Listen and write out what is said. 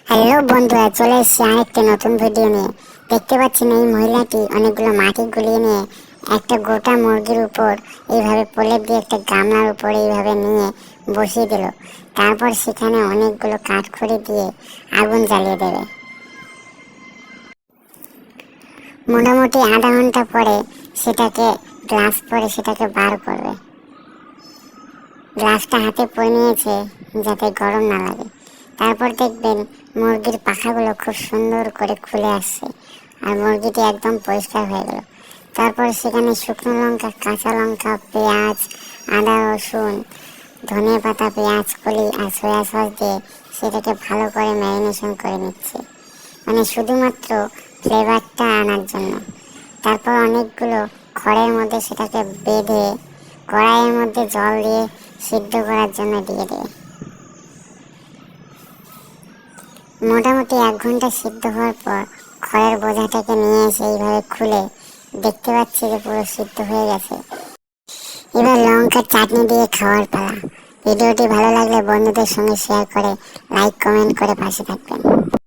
Hello বন্ধুরা, চলে এসেছি আরেকটা নতুন ভিডিও নিয়ে। দেখতে পাচ্ছেন এই মহিলাটি অনেকগুলো মাটি গুলিয়ে নিয়ে একটা গোটা মুরগির উপর এইভাবে প্রলেপ দিয়ে একটা গামলার উপর এইভাবে নিয়ে বসিয়ে দিল। তারপর সেখানে অনেকগুলো কাঠখড়ি দিয়ে আগুন জ্বালিয়ে দেবে। মোটামুটি আধা ঘন্টা পরে সেটাকে গ্লাস পরে সেটাকে বার করবে। গ্লাসটা হাতে পরে নিয়েছে যাতে গরম না লাগে। তারপর দেখবেন মুরগির পাখাগুলো খুব সুন্দর করে খুলে আসছে আর মুরগিটি একদম পরিষ্কার হয়ে গেল। তারপর সেখানে শুকনো লঙ্কা, কাঁচা লঙ্কা, পেঁয়াজ, আদা, রসুন, ধনিয়া পাতা, পেঁয়াজ কলি আর সয়া সস দিয়ে সেটাকে ভালো করে ম্যারিনেশন করে নিচ্ছে, মানে শুধুমাত্র ফ্লেভারটা আনার জন্য। তারপর অনেকগুলো খড়ের মধ্যে সেটাকে বেঁধে কড়াইয়ের মধ্যে জল দিয়ে সিদ্ধ করার জন্য দিয়ে দেয়। মোটামুটি 1 ঘন্টা সিদ্ধ হওয়ার পর খড়ের বোঝাটাকে নিয়ে এসে এইভাবে খুলে দেখতে পাচ্ছি যে পুরো সিদ্ধ হয়ে গেছে। এবার লঙ্কার চাটনি দিয়ে খাওয়ার পালা। ভিডিওটি ভালো লাগলে বন্ধুদের সঙ্গে শেয়ার করে লাইক কমেন্ট করে পাশে থাকবেন।